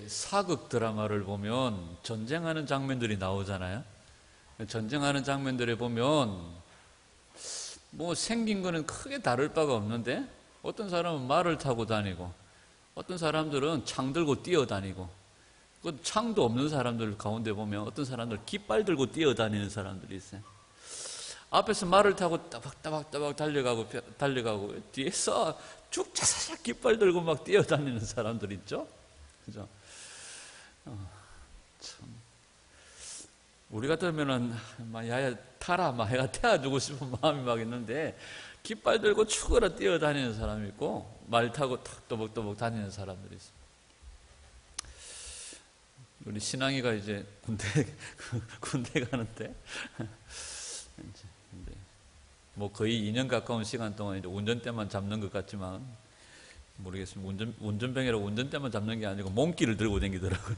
사극 드라마를 보면 전쟁하는 장면들이 나오잖아요. 전쟁하는 장면들에 보면 뭐 생긴 거는 크게 다를 바가 없는데 어떤 사람은 말을 타고 다니고 어떤 사람들은 창 들고 뛰어다니고 그 창도 없는 사람들 가운데 보면 어떤 사람들 깃발 들고 뛰어다니는 사람들이 있어요. 앞에서 말을 타고 따박따박 달려가고 뒤에서 쭉자사작 깃발 들고 막 뛰어다니는 사람들 있죠. 그죠? 참. 우리 같으면은 야야 타라 막 해가 태워주고 싶은 마음이 막 있는데 깃발 들고 축으로 뛰어다니는 사람이 있고 말 타고 탁 또박또박 다니는 사람들이 있어요. 우리 신앙이가 이제 군대 가는데 뭐 거의 2년 가까운 시간 동안 이제 운전대만 잡는 것 같지만 모르겠습니다. 운전병이라고 운전대만 잡는 게 아니고 몸길을 들고 다니더라고요.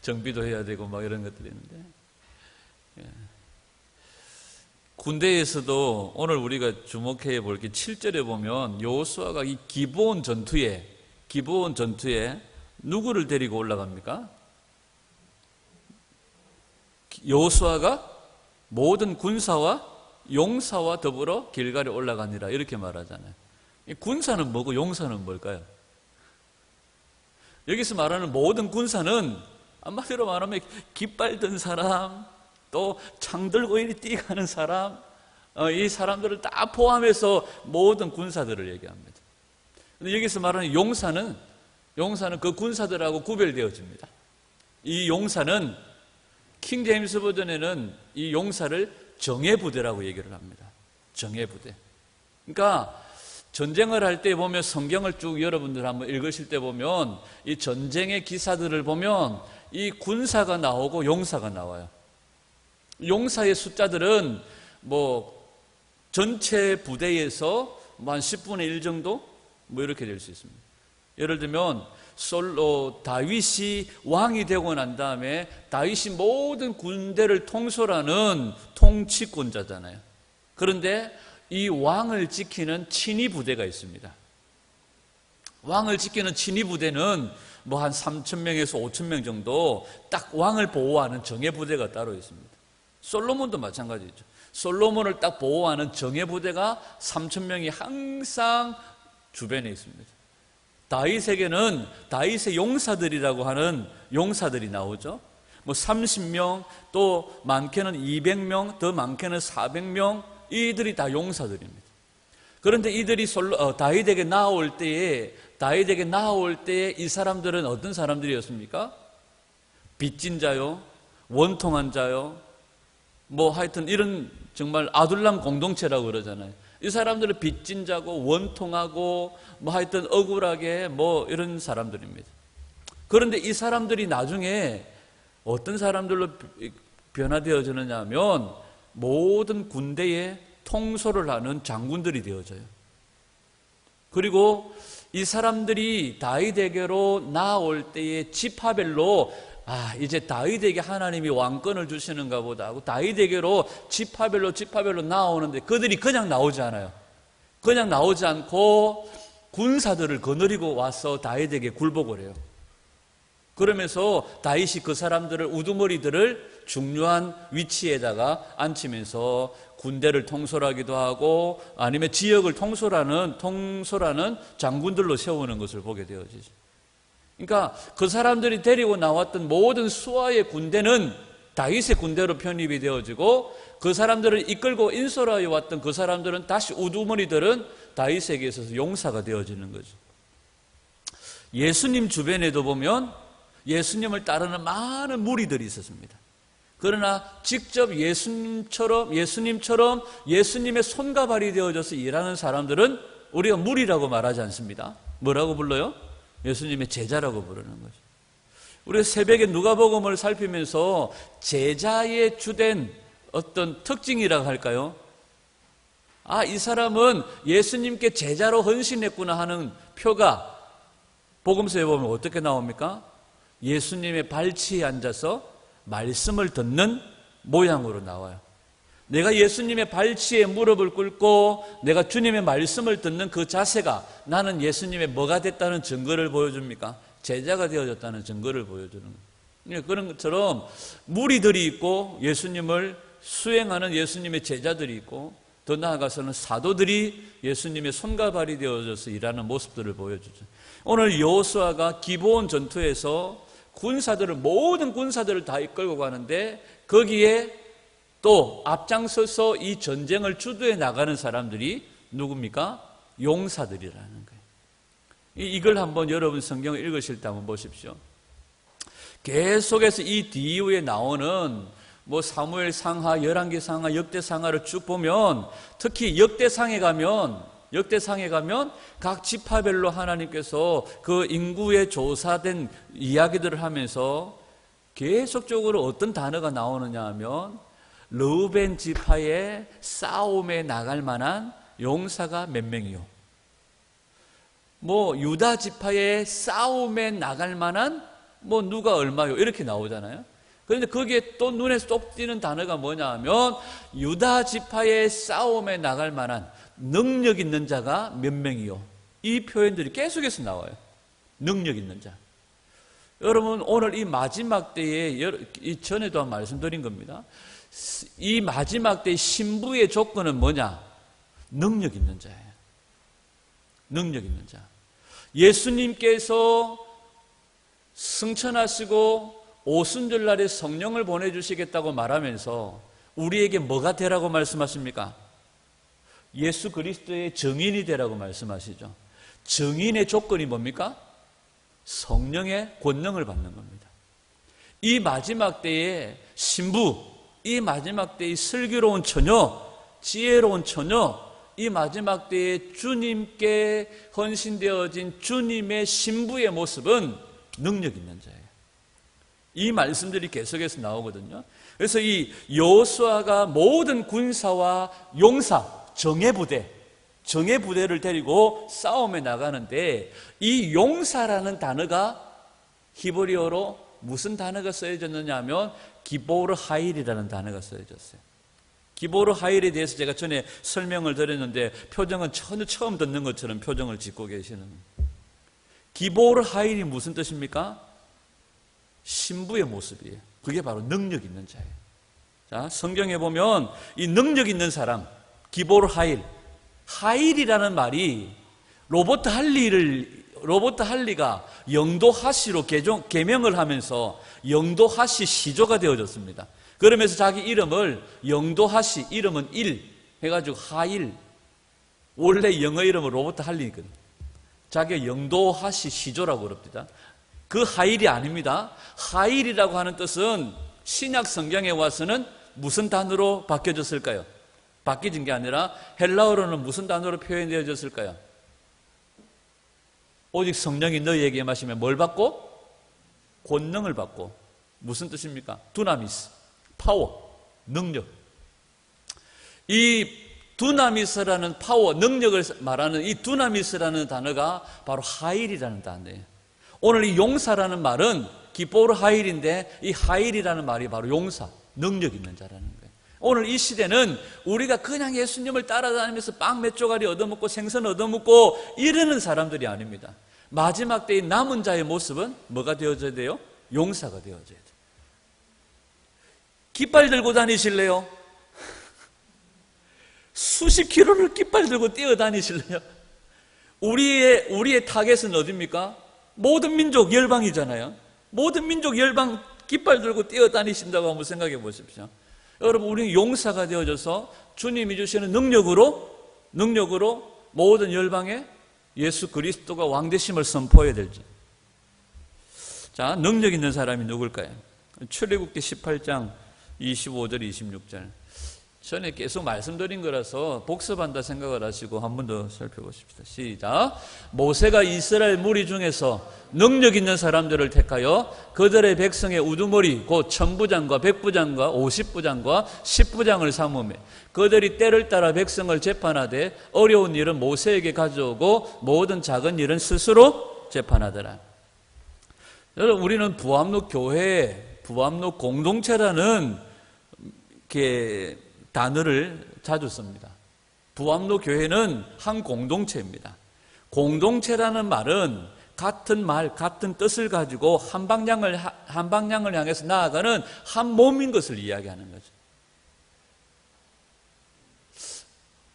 정비도 해야 되고 막 이런 것들이 있는데, 예. 군대에서도 오늘 우리가 주목해 볼 게 7절에 보면 여호수아가 이 기브온 전투에 누구를 데리고 올라갑니까? 여호수아가 모든 군사와 용사와 더불어 길갈에 올라가니라 이렇게 말하잖아요. 군사는 뭐고 용사는 뭘까요? 여기서 말하는 모든 군사는 한마디로 말하면 깃발 든 사람, 또 창 들고 이리 뛰어가는 사람, 이 사람들을 다 포함해서 모든 군사들을 얘기합니다. 근데 여기서 말하는 용사는 그 군사들하고 구별되어집니다. 이 용사는 킹 제임스 버전에는 이 용사를 정예부대라고 얘기를 합니다. 정예부대. 그러니까 전쟁을 할 때 보면 성경을 쭉 여러분들 한번 읽으실 때 보면 이 전쟁의 기사들을 보면 이 군사가 나오고 용사가 나와요. 용사의 숫자들은 뭐 전체 부대에서 한 10분의 1 정도 뭐 이렇게 될 수 있습니다. 예를 들면 다윗이 왕이 되고 난 다음에 다윗이 모든 군대를 통솔하는 통치권자잖아요. 그런데 이 왕을 지키는 친위 부대가 있습니다. 왕을 지키는 친위 부대는 뭐 한 3,000명에서 5,000명 정도 딱 왕을 보호하는 정예 부대가 따로 있습니다. 솔로몬도 마찬가지죠. 솔로몬을 딱 보호하는 정예 부대가 3,000명이 항상 주변에 있습니다. 다윗에게는 다윗의 용사들이라고 하는 용사들이 나오죠. 뭐 30명, 또 많게는 200명, 더 많게는 400명, 이들이 다 용사들입니다. 그런데 이들이 다윗에게 나올 때에 이 사람들은 어떤 사람들이었습니까? 빚진 자요, 원통한 자요, 뭐 하여튼 이런 정말 아둘람 공동체라고 그러잖아요. 이 사람들은 빚진 자고 원통하고 뭐 하여튼 억울하게 뭐 이런 사람들입니다. 그런데 이 사람들이 나중에 어떤 사람들로 변화되어지느냐 하면 모든 군대의 통솔을 하는 장군들이 되어져요. 그리고 이 사람들이 다윗에게로 나올 때의 지파별로 이제 다윗에게 하나님이 왕권을 주시는가 보다 하고 다윗에게로 지파별로 나오는데 그들이 그냥 나오지 않아요. 그냥 나오지 않고 군사들을 거느리고 와서 다윗에게 굴복을 해요. 그러면서 다윗이 그 사람들을 우두머리들을 중요한 위치에다가 앉히면서 군대를 통솔하기도 하고 아니면 지역을 통솔하는 장군들로 세우는 것을 보게 되어지죠. 그러니까 그 사람들이 데리고 나왔던 모든 수하의 군대는 다윗의 군대로 편입이 되어지고 그 사람들을 이끌고 인솔하여 왔던 그 사람들은 다시 우두머리들은 다윗에게 있어서 용사가 되어지는 거죠. 예수님 주변에도 보면 예수님을 따르는 많은 무리들이 있었습니다. 그러나 직접 예수님처럼 예수님의 손과 발이 되어져서 일하는 사람들은 우리가 무리라고 말하지 않습니다. 뭐라고 불러요? 예수님의 제자라고 부르는 거죠. 우리가 새벽에 누가복음을 살피면서 제자의 주된 어떤 특징이라고 할까요? 이 사람은 예수님께 제자로 헌신했구나 하는 표가 복음서에 보면 어떻게 나옵니까? 예수님의 발치에 앉아서 말씀을 듣는 모양으로 나와요. 내가 예수님의 발치에 무릎을 꿇고 내가 주님의 말씀을 듣는 그 자세가 나는 예수님의 뭐가 됐다는 증거를 보여줍니까? 제자가 되어졌다는 증거를 보여주는 거예요. 그런 것처럼 무리들이 있고 예수님을 수행하는 예수님의 제자들이 있고 더 나아가서는 사도들이 예수님의 손과 발이 되어져서 일하는 모습들을 보여주죠. 오늘 여호수아가 기브온 전투에서 모든 군사들을 다 이끌고 가는데 거기에 또 앞장서서 이 전쟁을 주도해 나가는 사람들이 누굽니까? 용사들이라는 거예요. 이걸 한번 여러분 성경을 읽으실 때 한번 보십시오. 계속해서 이 뒤에 나오는 사무엘 상하, 열왕기 상하, 역대 상하를 쭉 보면 특히 역대상에 가면 각 지파별로 하나님께서 그 인구에 조사된 이야기들을 하면서 계속적으로 어떤 단어가 나오느냐 하면 르우벤 지파의 싸움에 나갈 만한 용사가 몇 명이요. 유다 지파의 싸움에 나갈 만한 누가 얼마요. 이렇게 나오잖아요. 그런데 거기에 또 눈에 쏙 띄는 단어가 뭐냐 하면 유다 지파의 싸움에 나갈 만한 능력 있는 자가 몇 명이요. 이 표현들이 계속해서 나와요. 능력 있는 자. 여러분 오늘 이 마지막 때에 전에도 말씀드린 겁니다. 이 마지막 때의 신부의 조건은 뭐냐? 능력 있는 자예요. 능력 있는 자. 예수님께서 승천하시고 오순절날에 성령을 보내주시겠다고 말하면서 우리에게 뭐가 되라고 말씀하십니까? 예수 그리스도의 증인이 되라고 말씀하시죠. 증인의 조건이 뭡니까? 성령의 권능을 받는 겁니다. 이 마지막 때의 신부, 이 마지막 때의 슬기로운 처녀, 지혜로운 처녀, 이 마지막 때에 주님께 헌신되어진 주님의 신부의 모습은 능력 있는 자예요. 이 말씀들이 계속해서 나오거든요. 그래서 이 여호수아가 모든 군사와 용사, 정예부대를 데리고 싸움에 나가는데 이 용사라는 단어가 히브리어로 무슨 단어가 쓰여졌느냐 하면 기보르 하일이라는 단어가 쓰여졌어요. 기보르 하일에 대해서 제가 전에 설명을 드렸는데 표정은 전혀 처음 듣는 것처럼 표정을 짓고 계시는. 기보르 하일이 무슨 뜻입니까? 신부의 모습이에요. 그게 바로 능력 있는 자예요. 자, 성경에 보면 이 능력 있는 사람, 기보르 하일, 하일이라는 말이 로버트 할리가 영도 하시로 개명을 하면서 영도 하시 시조가 되어졌습니다. 그러면서 자기 이름을 영도 하시, 이름은 일 해가지고 하일, 원래 영어 이름은 로버트 할리거든요. 자기가 영도 하시 시조라고 그럽니다. 그 하일이 아닙니다. 하일이라고 하는 뜻은 신약 성경에 와서는 무슨 단어로 바뀌어졌을까요? 바뀌어진 게 아니라 헬라어로는 무슨 단어로 표현되어졌을까요? 오직 성령이 너희에게 임하시면 뭘 받고? 권능을 받고. 무슨 뜻입니까? 두나미스, 파워, 능력. 이 두나미스라는 파워, 능력을 말하는 이 두나미스라는 단어가 바로 하일이라는 단어예요. 오늘 이 용사라는 말은 기포르 하일인데 이 하일이라는 말이 바로 용사, 능력 있는 자라는 거예요. 오늘 이 시대는 우리가 그냥 예수님을 따라다니면서 빵 몇 조각이 얻어먹고 생선 얻어먹고 이러는 사람들이 아닙니다. 마지막 때의 남은 자의 모습은 뭐가 되어져야 돼요? 용사가 되어져야 돼요. 깃발 들고 다니실래요? 수십 킬로를 깃발 들고 뛰어다니실래요? 우리의 타겟은 어디입니까? 모든 민족 열방이잖아요. 모든 민족 열방 깃발 들고 뛰어다니신다고 한번 생각해 보십시오. 여러분, 우리는 용사가 되어져서 주님이 주시는 능력으로 모든 열방에 예수 그리스도가 왕되심을 선포해야 될지. 자, 능력 있는 사람이 누굴까요? 출애굽기 18장 25절 26절. 전에 계속 말씀드린 거라서 복습한다 생각을 하시고 한 번 더 살펴보십시다. 시작. 모세가 이스라엘 무리 중에서 능력 있는 사람들을 택하여 그들의 백성의 우두머리 곧 천부장과 백부장과 50부장과 10부장을 삼으며 그들이 때를 따라 백성을 재판하되 어려운 일은 모세에게 가져오고 모든 작은 일은 스스로 재판하더라. 여러분, 우리는 부암로 교회, 부암로 공동체라는 단어를 자주 씁니다. 부암로 교회는 한 공동체입니다. 공동체라는 말은 같은 말, 같은 뜻을 가지고 한 방향을 향해서 나아가는 한 몸인 것을 이야기하는 거죠.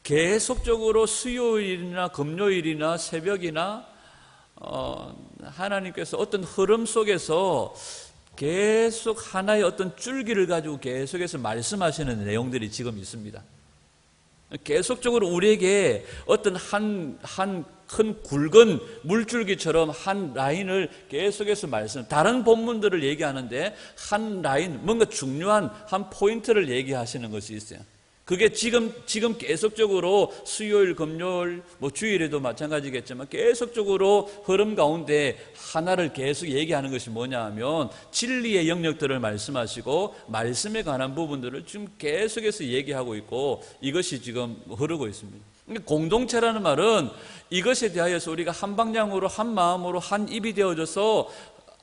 계속적으로 수요일이나 금요일이나 새벽이나 하나님께서 어떤 흐름 속에서 계속 하나의 어떤 줄기를 가지고 계속해서 말씀하시는 내용들이 지금 있습니다. 계속적으로 우리에게 어떤 한 큰 굵은 물줄기처럼 한 라인을 계속해서 다른 본문들을 얘기하는데 한 라인, 뭔가 중요한 한 포인트를 얘기하시는 것이 있어요. 그게 지금 계속적으로 수요일, 금요일, 주일에도 마찬가지겠지만 계속적으로 흐름 가운데 하나를 계속 얘기하는 것이 뭐냐 하면 진리의 영역들을 말씀하시고 말씀에 관한 부분들을 지금 계속해서 얘기하고 있고 이것이 지금 흐르고 있습니다. 공동체라는 말은 이것에 대하여서 우리가 한 방향으로 한 마음으로 한 입이 되어져서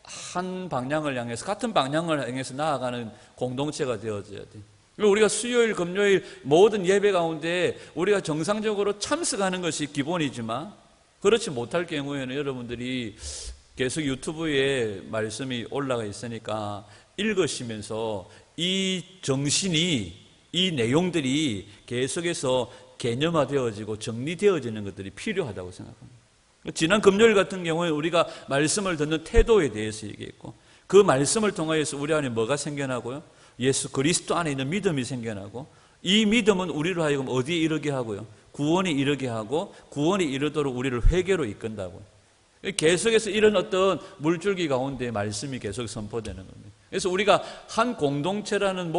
한 방향을 향해서 같은 방향을 향해서 나아가는 공동체가 되어져야 돼요. 우리가 수요일, 금요일 모든 예배 가운데 우리가 정상적으로 참석하는 것이 기본이지만 그렇지 못할 경우에는 여러분들이 계속 유튜브에 말씀이 올라가 있으니까 읽으시면서 이 정신이, 이 내용들이 계속해서 개념화되어지고 정리되어지는 것들이 필요하다고 생각합니다. 지난 금요일 같은 경우에 우리가 말씀을 듣는 태도에 대해서 얘기했고 그 말씀을 통하여서 우리 안에 뭐가 생겨나고요? 예수 그리스도 안에 있는 믿음이 생겨나고 이 믿음은 우리로 하여금 어디에 이르게 하고요? 구원에 이르게 하고 구원에 이르도록 우리를 회개로 이끈다고요. 계속해서 이런 어떤 물줄기 가운데 말씀이 계속 선포되는 겁니다. 그래서 우리가 한 공동체라는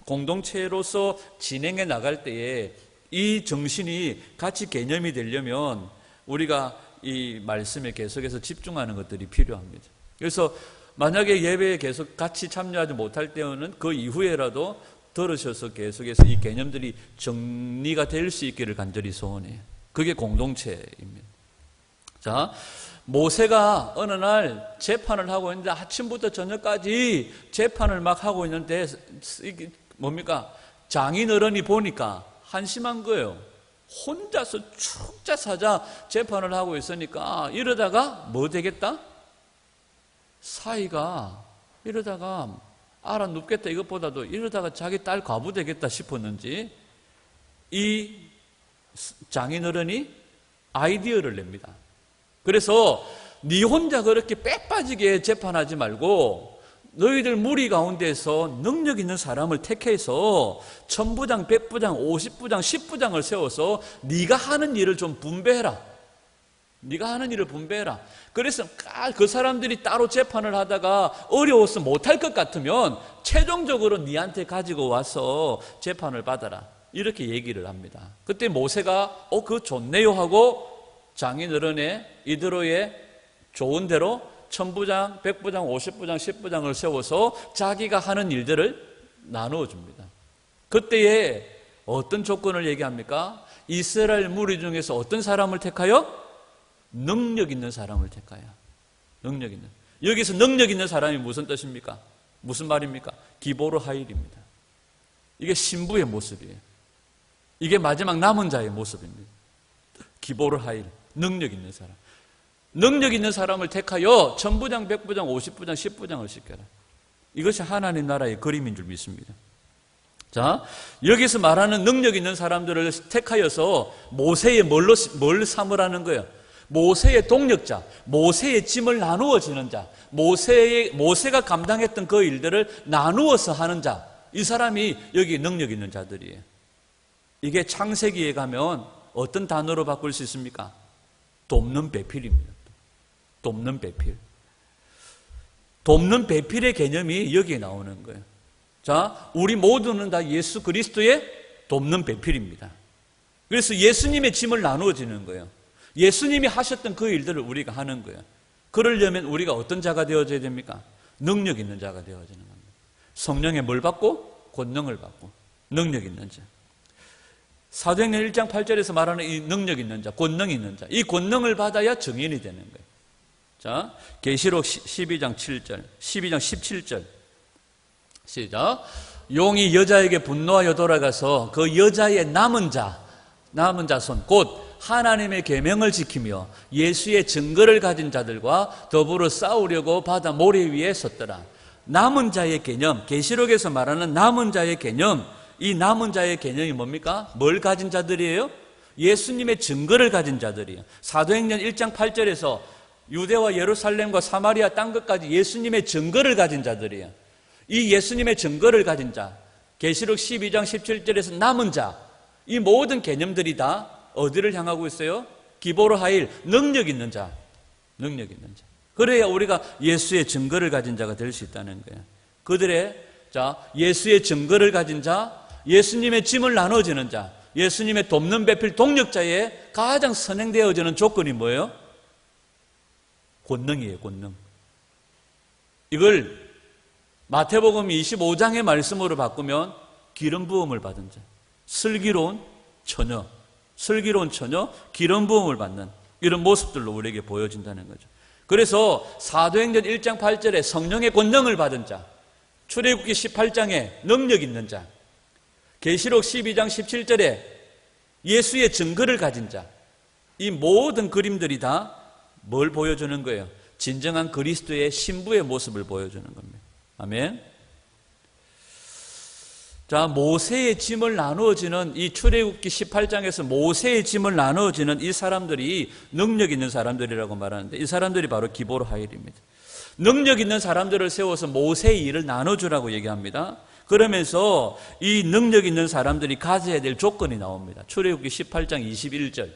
공동체로서 진행해 나갈 때에 이 정신이 같이 개념이 되려면 우리가 이 말씀에 계속해서 집중하는 것들이 필요합니다. 그래서 만약에 예배에 계속 같이 참여하지 못할 때는 그 이후에라도 들으셔서 계속해서 이 개념들이 정리가 될 수 있기를 간절히 소원해요. 그게 공동체입니다. 자, 모세가 어느 날 재판을 하고 있는데 아침부터 저녁까지 재판을 막 하고 있는데 이게 뭡니까? 장인어른이 보니까 한심한 거예요. 혼자서 축자사자 재판을 하고 있으니까 이러다가 뭐 되겠다? 사이가 이러다가 알아 눕겠다 이것보다도 이러다가 자기 딸 과부 되겠다 싶었는지 이 장인어른이 아이디어를 냅니다. 그래서 네 혼자 그렇게 빼빠지게 재판하지 말고 너희들 무리 가운데서 능력 있는 사람을 택해서 1000부장, 100부장, 50부장, 10부장을 세워서 네가 하는 일을 좀 분배해라. 네가 하는 일을 분배해라. 그래서 그 사람들이 따로 재판을 하다가 어려워서 못할 것 같으면 최종적으로 네한테 가지고 와서 재판을 받아라. 이렇게 얘기를 합니다. 그때 모세가 그거 좋네요 하고 장인어른의 이드로의 좋은 대로 1000부장, 100부장, 50부장, 10부장을 세워서 자기가 하는 일들을 나누어 줍니다. 그때에 어떤 조건을 얘기합니까? 이스라엘 무리 중에서 어떤 사람을 택하여? 능력 있는 사람을 택하여. 능력 있는. 여기서 능력 있는 사람이 무슨 뜻입니까? 무슨 말입니까? 기보르 하일입니다. 이게 신부의 모습이에요. 이게 마지막 남은 자의 모습입니다. 기보르 하일. 능력 있는 사람. 능력 있는 사람을 택하여 1000부장, 100부장, 50부장, 10부장을 시켜라. 이것이 하나님 나라의 그림인 줄 믿습니다. 자, 여기서 말하는 능력 있는 사람들을 택하여서 모세의 뭘 삼으라는 거예요? 모세의 동력자, 모세의 짐을 나누어 지는 자, 모세가 감당했던 그 일들을 나누어서 하는 자, 이 사람이 여기 능력 있는 자들이에요. 이게 창세기에 가면 어떤 단어로 바꿀 수 있습니까? 돕는 배필입니다. 돕는 배필. 돕는 배필의 개념이 여기에 나오는 거예요. 자, 우리 모두는 다 예수 그리스도의 돕는 배필입니다. 그래서 예수님의 짐을 나누어지는 거예요. 예수님이 하셨던 그 일들을 우리가 하는 거예요. 그러려면 우리가 어떤 자가 되어져야 됩니까? 능력 있는 자가 되어지는 겁니다. 성령의 뭘 받고? 권능을 받고. 능력 있는 자. 사도행전 1장 8절에서 말하는 이 능력 있는 자, 권능 있는 자. 이 권능을 받아야 증인이 되는 거예요. 자, 계시록 12장 7절, 12장 17절. 시작. 용이 여자에게 분노하여 돌아가서 그 여자의 남은 자손, 곧 하나님의 계명을 지키며 예수의 증거를 가진 자들과 더불어 싸우려고 바다 모래 위에 섰더라. 남은 자의 개념, 계시록에서 말하는 남은 자의 개념, 이 남은 자의 개념이 뭡니까? 뭘 가진 자들이에요? 예수님의 증거를 가진 자들이에요. 사도행전 1장 8절에서 유대와 예루살렘과 사마리아 땅 끝까지 예수님의 증거를 가진 자들이에요. 이 예수님의 증거를 가진 자, 계시록 12장 17절에서 남은 자, 이 모든 개념들이 다 어디를 향하고 있어요? 기보로 하일, 능력 있는 자, 능력 있는 자. 그래야 우리가 예수의 증거를 가진 자가 될 수 있다는 거예요. 그들의 예수의 증거를 가진 자, 예수님의 짐을 나눠주는 자, 예수님의 돕는 배필 동력자의 가장 선행되어지는 조건이 뭐예요? 권능이에요, 권능. 이걸 마태복음 25장의 말씀으로 바꾸면 기름 부음을 받은 자, 슬기로운 처녀, 기름 부음을 받는 이런 모습들로 우리에게 보여진다는 거죠. 그래서 사도행전 1장 8절에 성령의 권능을 받은 자, 출애굽기 18장에 능력 있는 자, 계시록 12장 17절에 예수의 증거를 가진 자, 이 모든 그림들이 다 뭘 보여주는 거예요? 진정한 그리스도의 신부의 모습을 보여주는 겁니다. 아멘. 자, 모세의 짐을 나누어지는 이 출애굽기 18장에서 모세의 짐을 나누어지는 이 사람들이 능력 있는 사람들이라고 말하는데, 이 사람들이 바로 기보로 하일입니다. 능력 있는 사람들을 세워서 모세의 일을 나눠주라고 얘기합니다. 그러면서 이 능력 있는 사람들이 가져야 될 조건이 나옵니다. 출애굽기 18장 21절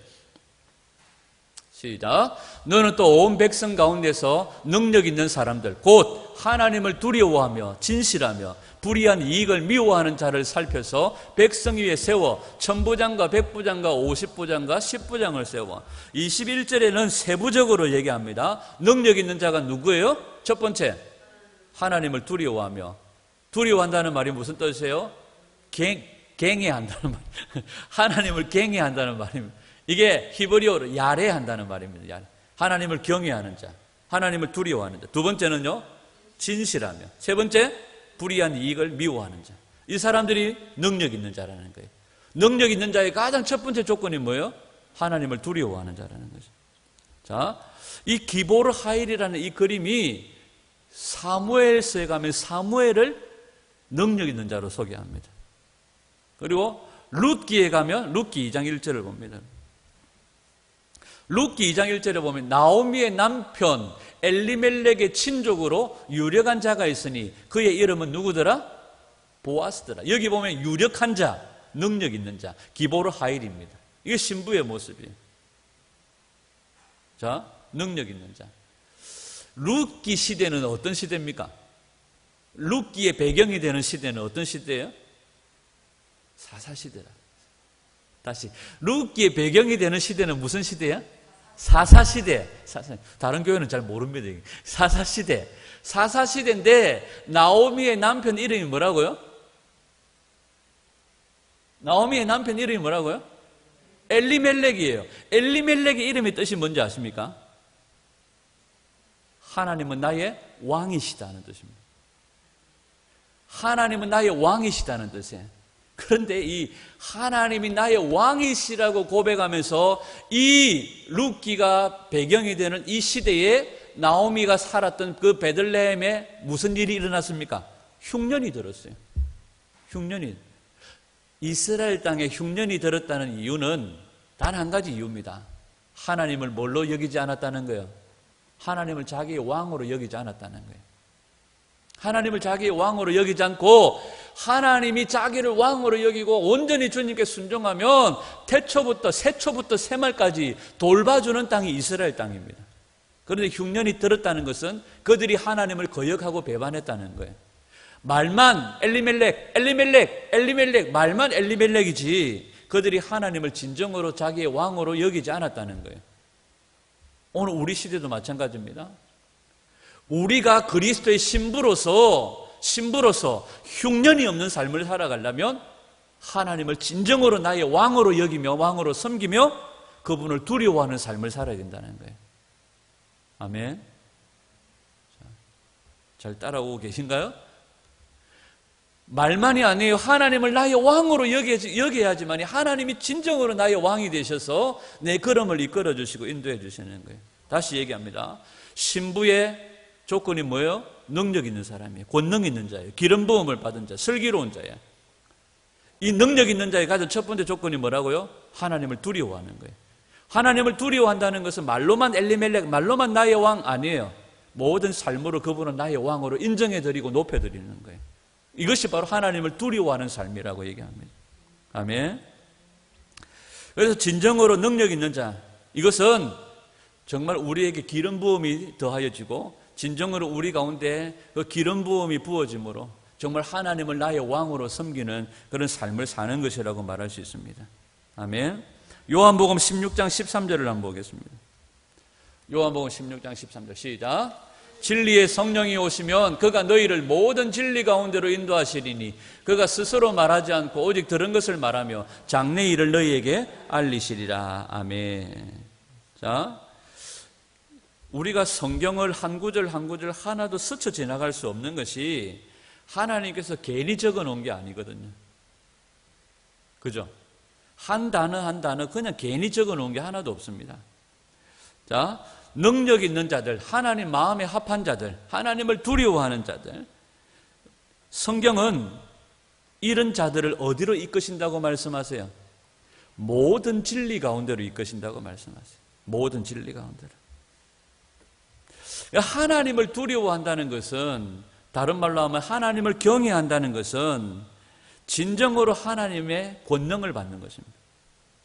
시작. 너는 또 온 백성 가운데서 능력 있는 사람들, 곧 하나님을 두려워하며 진실하며 불의한 이익을 미워하는 자를 살펴서 백성 위에 세워 천부장과 백부장과 50부장과 10부장을 세워. 21절에는 세부적으로 얘기합니다. 능력 있는 자가 누구예요? 첫 번째, 하나님을 두려워하며. 두려워한다는 말이 무슨 뜻이에요? 갱해한다는 말. 하나님을 갱해한다는 말입니다. 이게 히브리어로 야레한다는 말입니다. 야레. 하나님을 경외하는 자, 하나님을 두려워하는 자. 두 번째는요, 진실하며. 세 번째, 불의한 이익을 미워하는 자. 이 사람들이 능력 있는 자라는 거예요. 능력 있는 자의 가장 첫 번째 조건이 뭐예요? 하나님을 두려워하는 자라는 거죠. 자, 이 기보르 하일이라는 이 그림이 사무엘서에 가면 사무엘을 능력 있는 자로 소개합니다. 그리고 룻기에 가면 룻기 2장 1절을 봅니다. 룻기 2장 1절에 보면 나오미의 남편 엘리멜렉의 친족으로 유력한 자가 있으니 그의 이름은 누구더라? 보아스더라. 여기 보면 유력한 자, 능력 있는 자, 기보르 하일입니다. 이게 신부의 모습이에요. 자, 능력 있는 자. 룻기 시대는 어떤 시대입니까? 룻기의 배경이 되는 시대는 어떤 시대예요? 사사시대라. 다시, 룻기의 배경이 되는 시대는 무슨 시대야? 사사시대. 다른 교회는 잘 모릅니다. 사사시대. 사사시대인데 나오미의 남편 이름이 뭐라고요? 나오미의 남편 이름이 뭐라고요? 엘리멜렉이에요. 엘리멜렉의 이름의 뜻이 뭔지 아십니까? 하나님은 나의 왕이시다는 뜻입니다. 하나님은 나의 왕이시다는 뜻이에요. 그런데 이 하나님이 나의 왕이시라고 고백하면서 이 룻기가 배경이 되는 이 시대에 나오미가 살았던 그 베들레헴에 무슨 일이 일어났습니까? 흉년이 들었어요. 흉년이. 이스라엘 땅에 흉년이 들었다는 이유는 단 한 가지 이유입니다. 하나님을 뭘로 여기지 않았다는 거예요? 하나님을 자기의 왕으로 여기지 않았다는 거예요. 하나님을 자기의 왕으로 여기지 않고 하나님이 자기를 왕으로 여기고 온전히 주님께 순종하면 태초부터 새초부터 새말까지 돌봐주는 땅이 이스라엘 땅입니다. 그런데 흉년이 들었다는 것은 그들이 하나님을 거역하고 배반했다는 거예요. 말만 엘리멜렉 말만 엘리멜렉이지 그들이 하나님을 진정으로 자기의 왕으로 여기지 않았다는 거예요. 오늘 우리 시대도 마찬가지입니다. 우리가 그리스도의 신부로서 흉년이 없는 삶을 살아가려면 하나님을 진정으로 나의 왕으로 여기며 왕으로 섬기며 그분을 두려워하는 삶을 살아야 된다는 거예요. 아멘. 잘 따라오고 계신가요? 말만이 아니에요. 하나님을 나의 왕으로 여겨야지만 하나님이 진정으로 나의 왕이 되셔서 내 걸음을 이끌어 주시고 인도해 주시는 거예요. 다시 얘기합니다. 신부의 조건이 뭐예요? 능력 있는 사람이에요. 권능 있는 자예요. 기름 부음을 받은 자, 슬기로운 자예요. 이 능력 있는 자의 가장 첫 번째 조건이 뭐라고요? 하나님을 두려워하는 거예요. 하나님을 두려워한다는 것은 말로만 엘리멜렉, 말로만 나의 왕 아니에요. 모든 삶으로 그분은 나의 왕으로 인정해드리고 높여드리는 거예요. 이것이 바로 하나님을 두려워하는 삶이라고 얘기합니다. 아멘. 그래서 진정으로 능력 있는 자, 이것은 정말 우리에게 기름 부음이 더하여지고 진정으로 우리 가운데 그 기름 부음이 부어짐으로 정말 하나님을 나의 왕으로 섬기는 그런 삶을 사는 것이라고 말할 수 있습니다. 아멘. 요한복음 16장 13절을 한번 보겠습니다. 요한복음 16장 13절 시작. 진리의 성령이 오시면 그가 너희를 모든 진리 가운데로 인도하시리니 그가 스스로 말하지 않고 오직 들은 것을 말하며 장래 일을 너희에게 알리시리라. 아멘. 자, 우리가 성경을 한 구절 한 구절 하나도 스쳐 지나갈 수 없는 것이 하나님께서 괜히 적어 놓은 게 아니거든요. 그죠? 한 단어 한 단어 그냥 괜히 적어 놓은 게 하나도 없습니다. 자, 능력 있는 자들, 하나님 마음에 합한 자들, 하나님을 두려워하는 자들, 성경은 이런 자들을 어디로 이끄신다고 말씀하세요? 모든 진리 가운데로 이끄신다고 말씀하세요. 모든 진리 가운데로. 하나님을 두려워한다는 것은, 다른 말로 하면 하나님을 경외한다는 것은 진정으로 하나님의 권능을 받는 것입니다.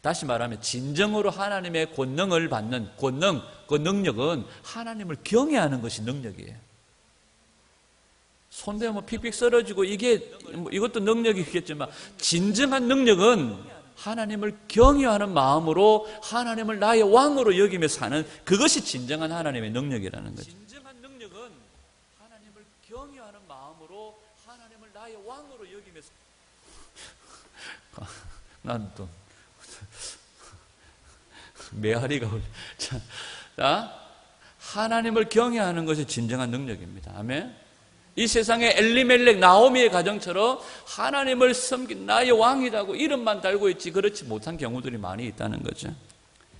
다시 말하면 진정으로 하나님의 권능을 받는 권능, 그 능력은 하나님을 경외하는 것이 능력이에요. 손대면 픽픽 쓰러지고 이것도 능력이겠지만 진정한 능력은 하나님을 경외하는 마음으로 하나님을 나의 왕으로 여기며 사는 그것이 진정한 하나님의 능력이라는 거죠. 진정한 능력은 하나님을 경외하는 마음으로 하나님을 나의 왕으로 여기며 난 또 메아리가 올려. 자, 하나님을 경외하는 것이 진정한 능력입니다. 아멘. 이 세상에 엘리멜렉, 나오미의 가정처럼 하나님을 섬긴 나의 왕이라고 이름만 달고 있지 그렇지 못한 경우들이 많이 있다는 거죠.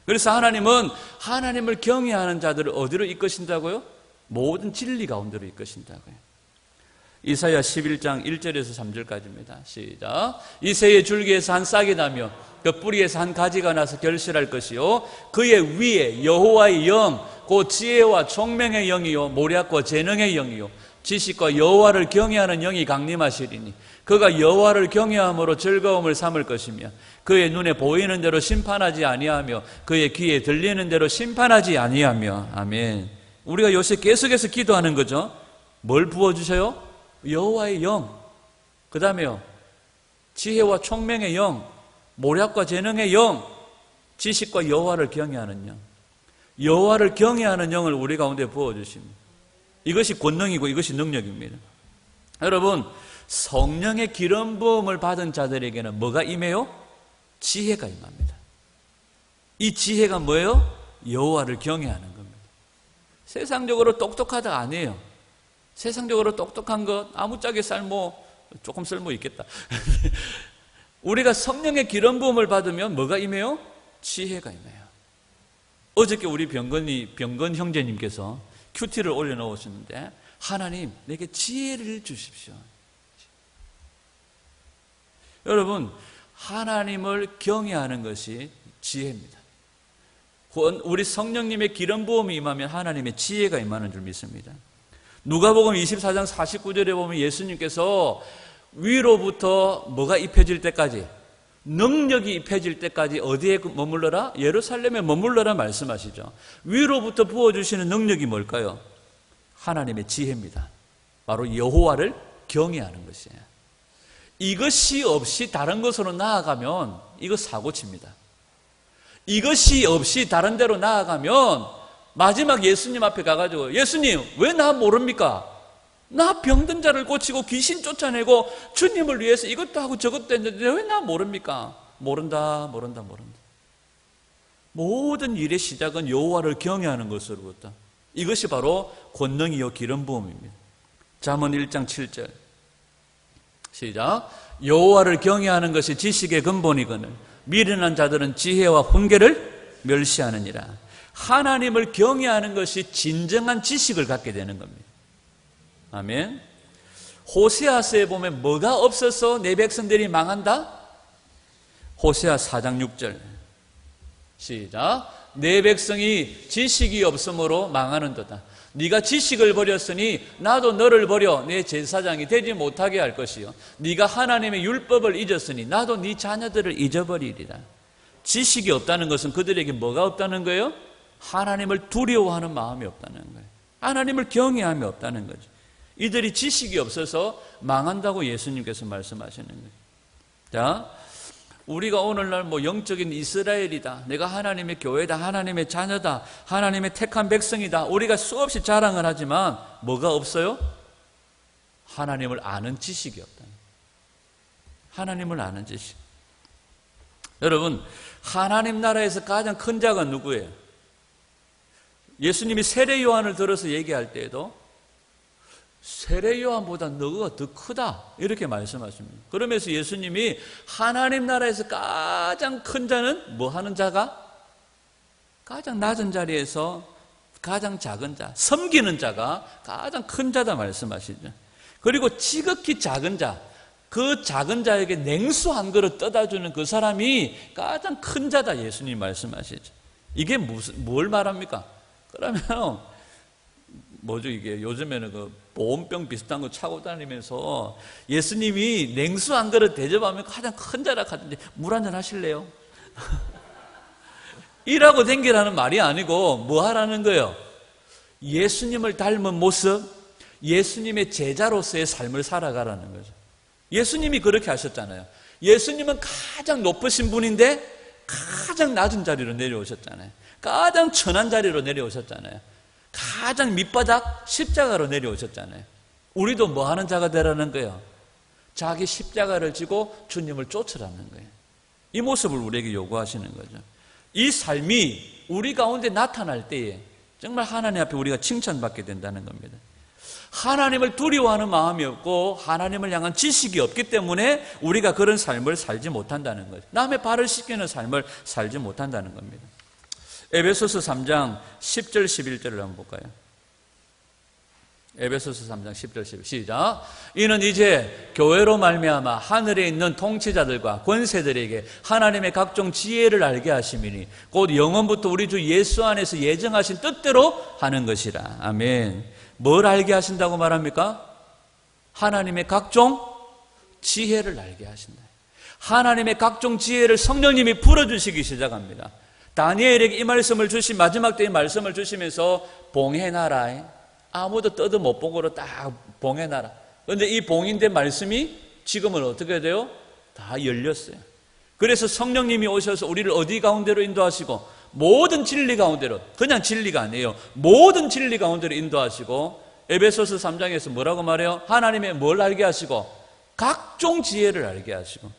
그래서 하나님은 하나님을 경외하는 자들을 어디로 이끄신다고요? 모든 진리 가운데로 이끄신다고요. 이사야 11장 1절에서 3절까지입니다. 시작. 이 새의 줄기에서 한 싹이 나며 그 뿌리에서 한 가지가 나서 결실할 것이요 그의 위에 여호와의 영, 곧 지혜와 총명의 영이요 모략과 재능의 영이요 지식과 여호와를 경외하는 영이 강림하시리니 그가 여호와를 경외함으로 즐거움을 삼을 것이며 그의 눈에 보이는 대로 심판하지 아니하며 그의 귀에 들리는 대로 심판하지 아니하며. 아멘. 우리가 요새 계속해서 기도하는 거죠. 뭘 부어주셔요? 여호와의 영, 그 다음에요 지혜와 총명의 영, 모략과 재능의 영, 지식과 여호와를 경외하는 영. 여호와를 경외하는 영을 우리 가운데 부어주십니다. 이것이 권능이고 이것이 능력입니다. 여러분, 성령의 기름 부음을 받은 자들에게는 뭐가 임해요? 지혜가 임합니다. 이 지혜가 뭐예요? 여호와를 경외하는 겁니다. 세상적으로 똑똑하다 아니에요. 세상적으로 똑똑한 것, 아무짝에 조금 쓸모 있겠다. 우리가 성령의 기름 부음을 받으면 뭐가 임해요? 지혜가 임해요. 어저께 우리 병건 형제님께서 큐티를 올려놓으셨는데 하나님 내게 지혜를 주십시오. 여러분, 하나님을 경외하는 것이 지혜입니다. 우리 성령님의 기름 부음이 임하면 하나님의 지혜가 임하는 줄 믿습니다. 누가복음 24장 49절에 보면 예수님께서 위로부터 뭐가 입혀질 때까지, 능력이 입혀질 때까지 어디에 머물러라? 예루살렘에 머물러라 말씀하시죠. 위로부터 부어주시는 능력이 뭘까요? 하나님의 지혜입니다. 바로 여호와를 경외하는 것이에요. 이것이 없이 다른 것으로 나아가면 이거 사고칩니다. 이것이 없이 다른 데로 나아가면 마지막 예수님 앞에 가가지고 예수님 왜 나 모릅니까? 나 병든 자를 고치고 귀신 쫓아내고 주님을 위해서 이것도 하고 저것도 했는데 왜 나 모릅니까? 모른다. 모든 일의 시작은 여호와를 경외하는 것으로부터. 이것이 바로 권능이요 기름 부음입니다. 잠언 1장 7절 시작. 여호와를 경외하는 것이 지식의 근본이거늘 미련한 자들은 지혜와 훈계를 멸시하느니라. 하나님을 경외하는 것이 진정한 지식을 갖게 되는 겁니다. 아멘. 호세아서에 보면 뭐가 없어서 내 백성들이 망한다? 호세아 4장 6절 시작. 내 백성이 지식이 없으므로 망하는도다. 네가 지식을 버렸으니 나도 너를 버려 내 제사장이 되지 못하게 할 것이요 네가 하나님의 율법을 잊었으니 나도 네 자녀들을 잊어버리리라. 지식이 없다는 것은 그들에게 뭐가 없다는 거예요? 하나님을 두려워하는 마음이 없다는 거예요. 하나님을 경외함이 없다는 거죠. 이들이 지식이 없어서 망한다고 예수님께서 말씀하시는 거예요. 자, 우리가 오늘날 영적인 이스라엘이다, 내가 하나님의 교회다, 하나님의 자녀다, 하나님의 택한 백성이다, 우리가 수없이 자랑을 하지만 뭐가 없어요? 하나님을 아는 지식이 없다. 하나님을 아는 지식. 여러분, 하나님 나라에서 가장 큰 자가 누구예요? 예수님이 세례 요한을 들어서 얘기할 때에도 세례 요한보다 너가 더 크다 이렇게 말씀하십니다. 그러면서 예수님이 하나님 나라에서 가장 큰 자는 뭐 하는 자가? 가장 낮은 자리에서 가장 작은 자, 섬기는 자가 가장 큰 자다 말씀하시죠. 그리고 지극히 작은 자, 그 작은 자에게 냉수 한 그릇 떠다 주는 그 사람이 가장 큰 자다 예수님 말씀하시죠. 이게 뭘 말합니까? 그러면 뭐죠 이게? 요즘에는 그 보온병 비슷한 거 차고 다니면서 예수님이 냉수 한 그릇 대접하면 가장 큰 자라 하던데 물 한잔 하실래요? 이라고 댕기라는 말이 아니고 뭐 하라는 거예요? 예수님을 닮은 모습, 예수님의 제자로서의 삶을 살아가라는 거죠. 예수님이 그렇게 하셨잖아요. 예수님은 가장 높으신 분인데 가장 낮은 자리로 내려오셨잖아요. 가장 천한 자리로 내려오셨잖아요. 가장 밑바닥 십자가로 내려오셨잖아요. 우리도 뭐 하는 자가 되라는 거예요? 자기 십자가를 지고 주님을 쫓으라는 거예요. 이 모습을 우리에게 요구하시는 거죠. 이 삶이 우리 가운데 나타날 때에 정말 하나님 앞에 우리가 칭찬받게 된다는 겁니다. 하나님을 두려워하는 마음이 없고 하나님을 향한 지식이 없기 때문에 우리가 그런 삶을 살지 못한다는 거죠. 남의 발을 씻기는 삶을 살지 못한다는 겁니다. 에베소서 3장 10절 11절을 한번 볼까요? 에베소서 3장 10절 11절 시작. 이는 이제 교회로 말미암아 하늘에 있는 통치자들과 권세들에게 하나님의 각종 지혜를 알게 하심이니 곧 영원부터 우리 주 예수 안에서 예정하신 뜻대로 하는 것이라. 아멘. 뭘 알게 하신다고 말합니까? 하나님의 각종 지혜를 알게 하신다. 하나님의 각종 지혜를 성령님이 불어주시기 시작합니다. 다니엘에게 이 말씀을 마지막 때의 말씀을 주시면서 봉해놔라. 아무도 떠도 못 보고로 딱 봉해놔라. 그런데 이 봉인된 말씀이 지금은 어떻게 돼요? 다 열렸어요. 그래서 성령님이 오셔서 우리를 어디 가운데로 인도하시고 모든 진리 가운데로, 그냥 진리가 아니에요. 모든 진리 가운데로 인도하시고 에베소서 3장에서 뭐라고 말해요? 하나님의 뭘 알게 하시고? 각종 지혜를 알게 하시고.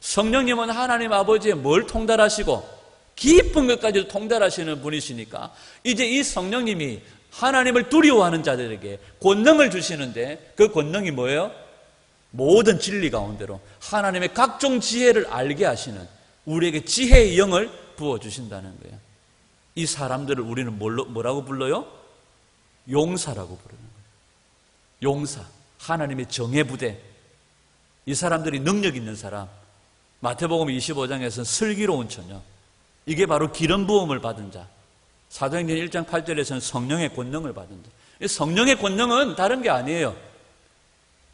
성령님은 하나님 아버지의 뭘 통달하시고? 깊은 것까지도 통달하시는 분이시니까 이제 이 성령님이 하나님을 두려워하는 자들에게 권능을 주시는데 그 권능이 뭐예요? 모든 진리 가운데로 하나님의 각종 지혜를 알게 하시는 우리에게 지혜의 영을 부어주신다는 거예요. 이 사람들을 우리는 뭐라고 불러요? 용사라고 부르는 거예요. 용사, 하나님의 정예부대. 이 사람들이 능력 있는 사람. 마태복음 25장에서는 슬기로운 처녀. 이게 바로 기름 부음을 받은 자. 사도행전 1장 8절에서는 성령의 권능을 받은 자. 성령의 권능은 다른 게 아니에요.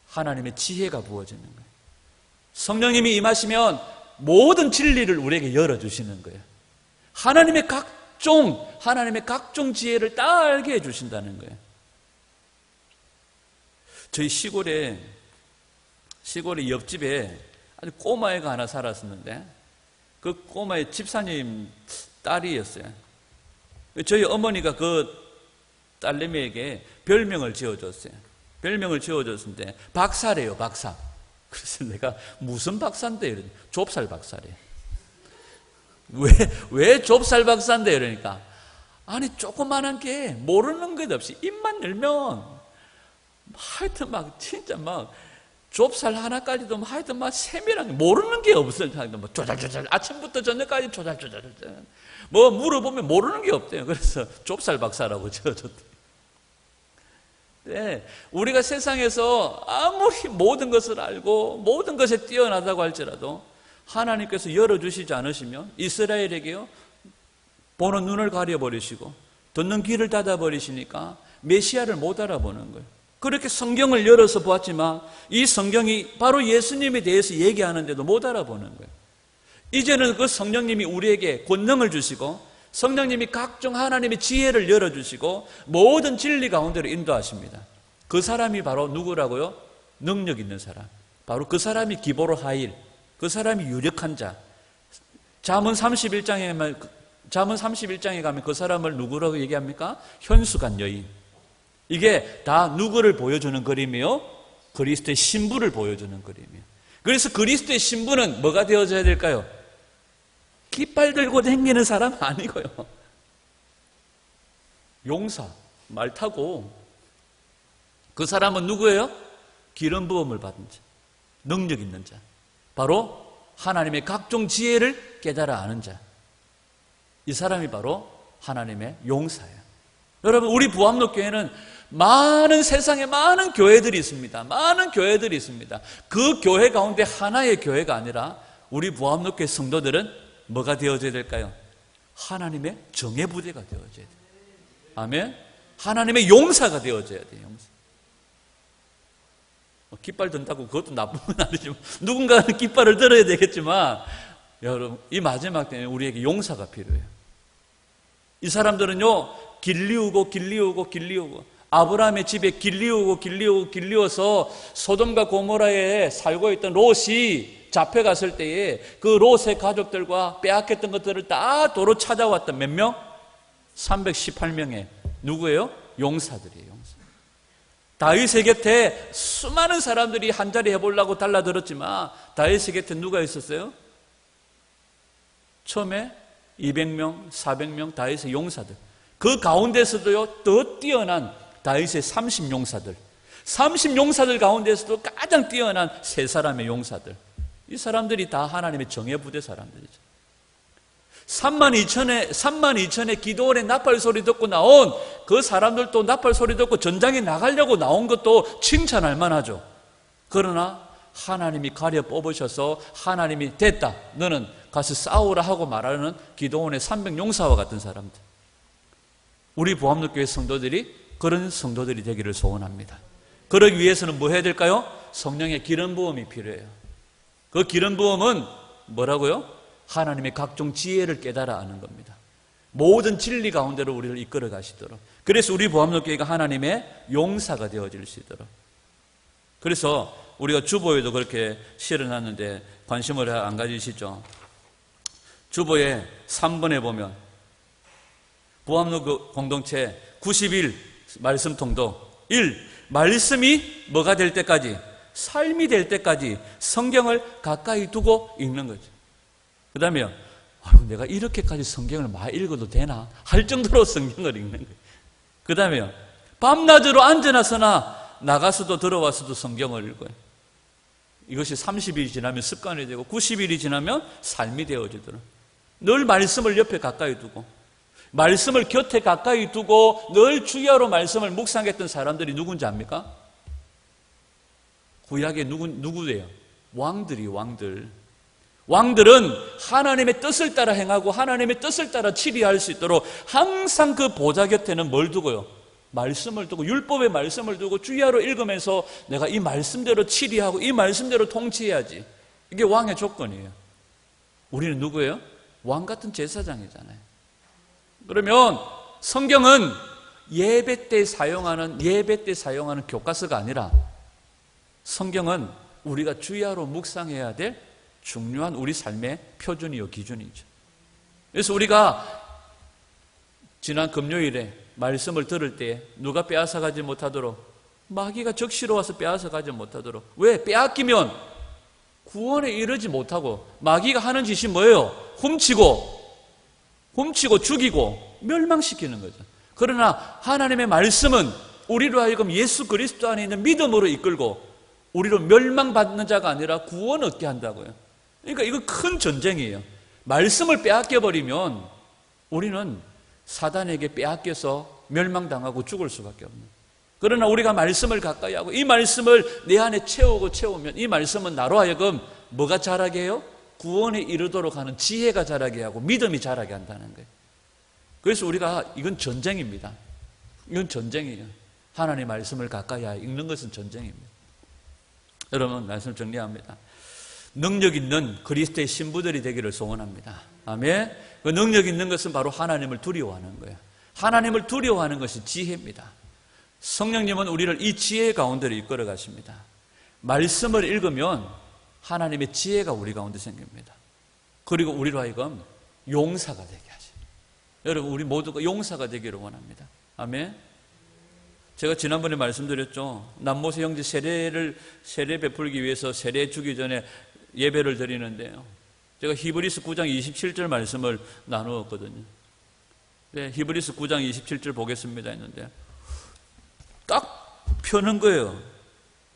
하나님의 지혜가 부어지는 거예요. 성령님이 임하시면 모든 진리를 우리에게 열어주시는 거예요. 하나님의 각종 지혜를 다 알게 해주신다는 거예요. 저희 시골에 옆집에 아주 꼬마애가 하나 살았었는데 그 꼬마의 집사님 딸이었어요. 저희 어머니가 그 딸내미에게 별명을 지어줬어요. 별명을 지어줬는데 박사래요, 박사. 그래서 내가 무슨 박사인데? 이러니 좁쌀 박사래. 왜 좁쌀 박사인데? 이러니까 아니 조그만한 게 모르는 것 없이 입만 열면 하여튼 막 진짜 막 좁쌀 하나까지도 하여튼 막 세밀하게 모르는 게 없어요. 뭐 조잘조잘 아침부터 저녁까지 조잘조잘 뭐 물어보면 모르는 게 없대요. 그래서 좁쌀 박사라고 지어줬대요. 네, 우리가 세상에서 아무리 모든 것을 알고 모든 것에 뛰어나다고 할지라도 하나님께서 열어주시지 않으시면 이스라엘에게요 보는 눈을 가려버리시고 듣는 귀를 닫아버리시니까 메시아를 못 알아보는 거예요. 그렇게 성경을 열어서 보았지만 이 성경이 바로 예수님에 대해서 얘기하는데도 못 알아보는 거예요. 이제는 그 성령님이 우리에게 권능을 주시고 성령님이 각종 하나님의 지혜를 열어주시고 모든 진리 가운데로 인도하십니다. 그 사람이 바로 누구라고요? 능력 있는 사람. 바로 그 사람이 기보로 하일, 그 사람이 유력한 자. 잠언 31장에 가면 그 사람을 누구라고 얘기합니까? 현수간 여인. 이게 다 누구를 보여주는 그림이요? 그리스도의 신부를 보여주는 그림이에요. 그래서 그리스도의 신부는 뭐가 되어져야 될까요? 깃발 들고 다니는 사람 아니고요. 용사, 말 타고. 그 사람은 누구예요? 기름 부음을 받은 자, 능력 있는 자. 바로 하나님의 각종 지혜를 깨달아 아는 자. 이 사람이 바로 하나님의 용사예요. 여러분, 우리 부암록교회는 세상에 많은 교회들이 있습니다. 많은 교회들이 있습니다. 그 교회 가운데 하나의 교회가 아니라 우리 부암록교회 성도들은 뭐가 되어져야 될까요? 하나님의 정예부대가 되어져야 돼요. 아멘? 하나님의 용사가 되어져야 돼요. 용사. 깃발 든다고 그것도 나쁜 건 아니지만 누군가는 깃발을 들어야 되겠지만 여러분, 이 마지막 때문에 우리에게 용사가 필요해요. 이 사람들은요, 길리우고 아브라함의 집에 길리워서 소돔과 고모라에 살고 있던 롯이 잡혀갔을 때에 그 롯의 가족들과 빼앗겼던 것들을 다 도로 찾아왔던 몇 명? 318명의 누구예요? 용사들이에요. 용사. 다윗의 곁에 수많은 사람들이 한자리 해보려고 달라들었지만 다윗의 곁에 누가 있었어요? 처음에 200명, 400명 다윗의 용사들. 그 가운데서도요, 더 뛰어난 다윗의 30용사들. 30용사들 가운데서도 가장 뛰어난 세 사람의 용사들. 이 사람들이 다 하나님의 정예부대 사람들이죠. 32,000의 기도원의 나팔 소리 듣고 나온 그 사람들도 나팔 소리 듣고 전장에 나가려고 나온 것도 칭찬할 만하죠. 그러나 하나님이 가려 뽑으셔서 하나님이 됐다, 너는 가서 싸우라 하고 말하는 기도원의 300용사와 같은 사람들. 우리 부암록교회 성도들이 그런 성도들이 되기를 소원합니다. 그러기 위해서는 뭐 해야 될까요? 성령의 기름 부음이 필요해요. 그 기름 부음은 뭐라고요? 하나님의 각종 지혜를 깨달아 아는 겁니다. 모든 진리 가운데로 우리를 이끌어 가시도록. 그래서 우리 부암록교회가 하나님의 용사가 되어질 수 있도록. 그래서 우리가 주보에도 그렇게 실어놨는데 관심을 안 가지시죠? 주보에 3번에 보면 부암록 공동체 90일 말씀통도 1. 말씀이 뭐가 될 때까지? 삶이 될 때까지 성경을 가까이 두고 읽는 거죠. 그 다음에요, 내가 이렇게까지 성경을 많이 읽어도 되나? 할 정도로 성경을 읽는 거예요. 그 다음에요, 밤낮으로 앉아나서나 나가서도 들어와서도 성경을 읽어요. 이것이 30일이 지나면 습관이 되고 90일이 지나면 삶이 되어지도록 늘 말씀을 옆에 가까이 두고 말씀을 곁에 가까이 두고 늘 주야로 말씀을 묵상했던 사람들이 누군지 압니까? 구약의 누구예요? 왕들이 왕들. 왕들은 하나님의 뜻을 따라 행하고 하나님의 뜻을 따라 치리할 수 있도록 항상 그 보좌 곁에는 뭘 두고요? 말씀을 두고 율법의 말씀을 두고 주야로 읽으면서 내가 이 말씀대로 치리하고 이 말씀대로 통치해야지. 이게 왕의 조건이에요. 우리는 누구예요? 왕 같은 제사장이잖아요. 그러면 성경은 예배 때 사용하는 교과서가 아니라 성경은 우리가 주야로 묵상해야 될 중요한 우리 삶의 표준이요 기준이죠. 그래서 우리가 지난 금요일에 말씀을 들을 때 누가 빼앗아가지 못하도록 마귀가 적시로 와서 빼앗아가지 못하도록. 왜? 빼앗기면 구원에 이르지 못하고 마귀가 하는 짓이 뭐예요? 훔치고 죽이고 멸망시키는 거죠. 그러나 하나님의 말씀은 우리로 하여금 예수 그리스도 안에 있는 믿음으로 이끌고 우리로 멸망받는 자가 아니라 구원 얻게 한다고요. 그러니까 이거 큰 전쟁이에요. 말씀을 빼앗겨버리면 우리는 사단에게 빼앗겨서 멸망당하고 죽을 수밖에 없는. 그러나 우리가 말씀을 가까이 하고 이 말씀을 내 안에 채우면 이 말씀은 나로 하여금 뭐가 자라게 해요? 구원에 이르도록 하는 지혜가 자라게 하고 믿음이 자라게 한다는 거예요. 그래서 우리가 이건 전쟁입니다. 이건 전쟁이에요. 하나님의 말씀을 가까이 읽는 것은 전쟁입니다. 여러분, 말씀을 정리합니다. 능력 있는 그리스도의 신부들이 되기를 소원합니다. 아멘. 그 능력 있는 것은 바로 하나님을 두려워하는 거예요. 하나님을 두려워하는 것이 지혜입니다. 성령님은 우리를 이 지혜 가운데로 이끌어 가십니다. 말씀을 읽으면 하나님의 지혜가 우리 가운데 생깁니다. 그리고 우리로 하여금 용사가 되게 하십니다. 여러분, 우리 모두가 용사가 되기를 원합니다. 아멘. 제가 지난번에 말씀드렸죠. 남모세 형제 세례 베풀기 위해서 세례 주기 전에 예배를 드리는데요. 제가 히브리서 9장 27절 말씀을 나누었거든요. 네, 히브리서 9장 27절 보겠습니다 했는데 딱 펴는 거예요.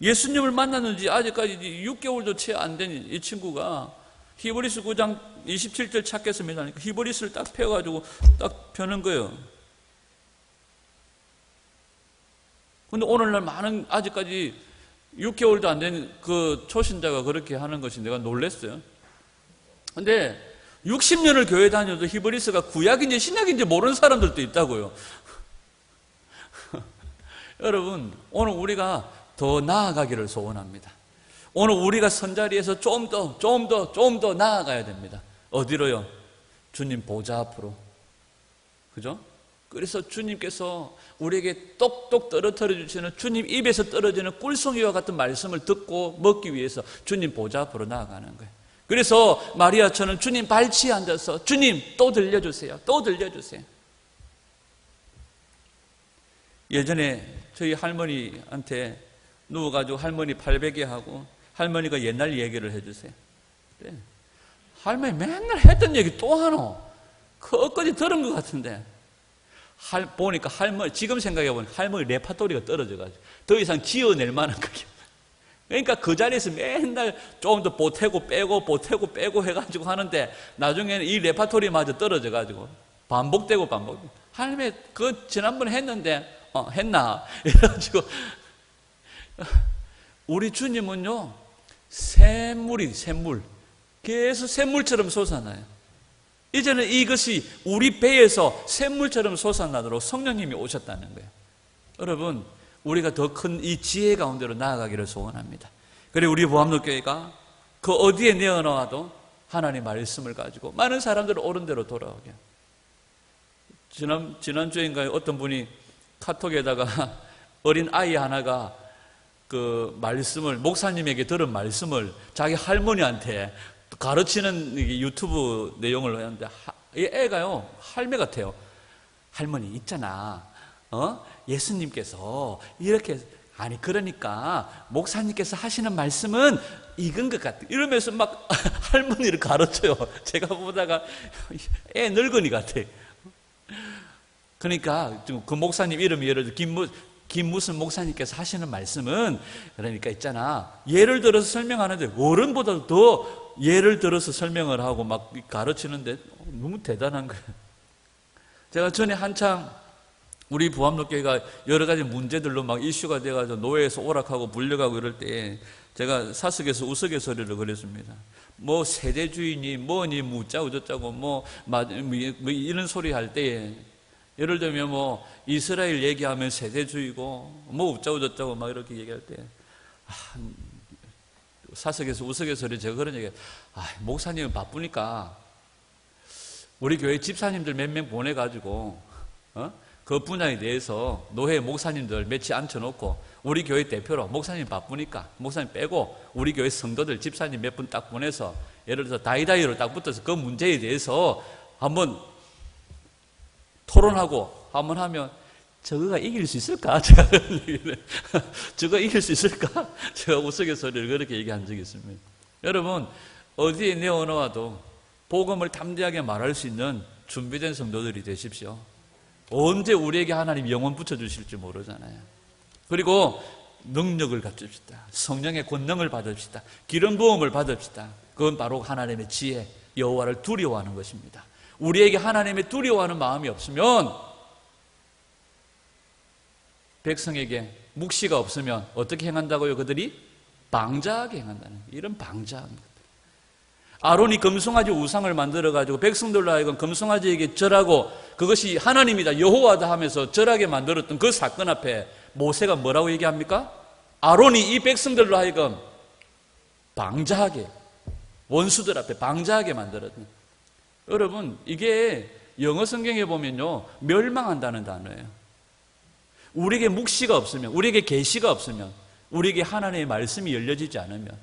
예수님을 만났는지 아직까지 6개월도 채 안 된 이 친구가 히브리서 9장 27절 찾겠습니다. 히브리서를 딱 펴가지고 딱 펴는 거예요. 근데 오늘날 많은 아직까지 6개월도 안 된 그 초신자가 그렇게 하는 것이 내가 놀랐어요. 근데 60년을 교회 다녀도 히브리서가 구약인지 신약인지 모르는 사람들도 있다고요. 여러분, 오늘 우리가 더 나아가기를 소원합니다. 오늘 우리가 선자리에서 좀 더 나아가야 됩니다. 어디로요? 주님 보좌 앞으로. 그죠? 그래서 주님께서 우리에게 똑똑 떨어뜨려 주시는 주님 입에서 떨어지는 꿀송이와 같은 말씀을 듣고 먹기 위해서 주님 보좌 앞으로 나아가는 거예요. 그래서 마리아처럼 주님 발치에 앉아서 주님 또 들려주세요. 또 들려주세요. 예전에 저희 할머니한테 누워가지고 할머니 팔베개 하고 할머니가 옛날 얘기를 해주세요. 네. 할머니 맨날 했던 얘기 또 하노? 그 엊그제 들은 것 같은데 보니까 할머니, 지금 생각해보면 할머니 레파토리가 떨어져가지고 더 이상 지어낼 만한 그게. 그러니까 그 자리에서 맨날 좀 더 보태고 빼고 해가지고 하는데 나중에는 이 레파토리마저 떨어져가지고 반복되고. 할머니 그 지난번에 했는데 했나? 이래가지고 우리 주님은요 샘물 계속 샘물처럼 솟아나요. 이제는 이것이 우리 배에서 샘물처럼 솟아나도록 성령님이 오셨다는 거예요. 여러분, 우리가 더 큰 이 지혜 가운데로 나아가기를 소원합니다. 그리고 우리 보암로교회가 그 어디에 내어놓아도 하나님의 말씀을 가지고 많은 사람들을 옳은 대로 돌아오게. 지난주인가요? 어떤 분이 카톡에다가 어린 아이 하나가 그 말씀을, 목사님에게 들은 말씀을 자기 할머니한테 가르치는 유튜브 내용을 하는데 이 애가요 할매 같아요. 할머니 있잖아, 예수님께서 이렇게 그러니까 목사님께서 하시는 말씀은 익은 것 같아 이러면서 막 할머니를 가르쳐요. 제가 보다가 애 늙은이 같아. 그러니까 그 목사님 이름이 예를 들어 김무슨 목사님께서 하시는 말씀은 그러니까 있잖아, 예를 들어서 설명하는데 어른보다도 더 예를 들어서 설명을 하고 막 가르치는데 너무 대단한 거예요. 제가 전에 한창 우리 부암로교회가 여러 가지 문제들로 막 이슈가 돼가지고 노예에서 오락하고 불려가고 이럴 때 제가 사석에서 우스갯소리를 그랬습니다. 뭐 세대주의니 뭐니 무짜고 저짜고 뭐 이런 소리 할 때에 예를 들면 뭐 이스라엘 얘기하면 세대주의고 뭐 어쩌고 저쩌고 막 이렇게 얘기할 때 사석에서 우스갯소리 제가 그런 얘기, 목사님은 바쁘니까 우리 교회 집사님들 몇 명 보내가지고 그 분야에 대해서 노회 목사님들 며칠 앉혀놓고 우리 교회 대표로 목사님 바쁘니까 목사님 빼고 우리 교회 성도들 집사님 몇 분 딱 보내서 예를 들어서 다이다이로 딱 붙어서 그 문제에 대해서 한번 토론하고 한번 하면 저거가 이길 수 있을까? 저거 이길 수 있을까? 제가 우스갯소리를 그렇게 얘기한 적이 있습니다. 여러분, 어디에 내어놓아도 복음을 담대하게 말할 수 있는 준비된 성도들이 되십시오. 언제 우리에게 하나님 영혼 붙여주실지 모르잖아요. 그리고 능력을 갖춥시다. 성령의 권능을 받읍시다. 기름 부음을 받읍시다. 그건 바로 하나님의 지혜, 여호와를 두려워하는 것입니다. 우리에게 하나님의 두려워하는 마음이 없으면, 백성에게 묵시가 없으면 어떻게 행한다고요? 그들이 방자하게 행한다는, 이런 방자한 것. 아론이 금송아지 우상을 만들어가지고 백성들로 하여금 금송아지에게 절하고, 그것이 하나님이다, 여호와다 하면서 절하게 만들었던 그 사건 앞에 모세가 뭐라고 얘기합니까? 아론이 이 백성들로 하여금 방자하게, 원수들 앞에 방자하게 만들었던. 여러분, 이게 영어 성경에 보면요, 멸망한다는 단어예요. 우리에게 묵시가 없으면, 우리에게 계시가 없으면, 우리에게 하나님의 말씀이 열려지지 않으면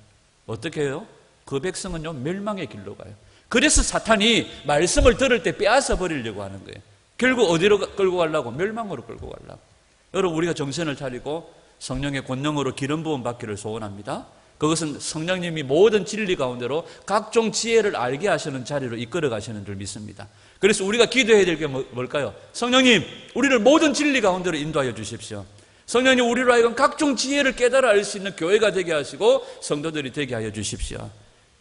어떻게 해요? 그 백성은요, 멸망의 길로 가요. 그래서 사탄이 말씀을 들을 때 빼앗아 버리려고 하는 거예요. 결국 어디로 끌고 가려고? 멸망으로 끌고 가려고. 여러분, 우리가 정신을 차리고 성령의 권능으로 기름 부음 받기를 소원합니다. 그것은 성령님이 모든 진리 가운데로 각종 지혜를 알게 하시는 자리로 이끌어 가시는 줄 믿습니다. 그래서 우리가 기도해야 될 게 뭘까요? 성령님, 우리를 모든 진리 가운데로 인도하여 주십시오. 성령님, 우리로 하여금 각종 지혜를 깨달아 알 수 있는 교회가 되게 하시고 성도들이 되게 하여 주십시오.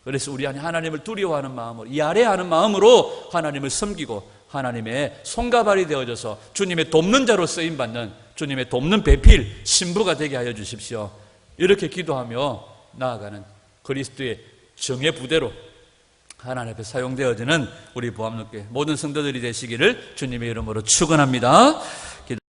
그래서 우리 안에 하나님을 두려워하는 마음으로, 이해하는 마음으로 하나님을 섬기고 하나님의 손과 발이 되어져서 주님의 돕는 자로 쓰임받는, 주님의 돕는 배필, 신부가 되게 하여 주십시오. 이렇게 기도하며 나아가는 그리스도의 정의 부대로 하나님 앞에 사용되어지는 우리 보암롭게 모든 성도들이 되시기를 주님의 이름으로 축원합니다.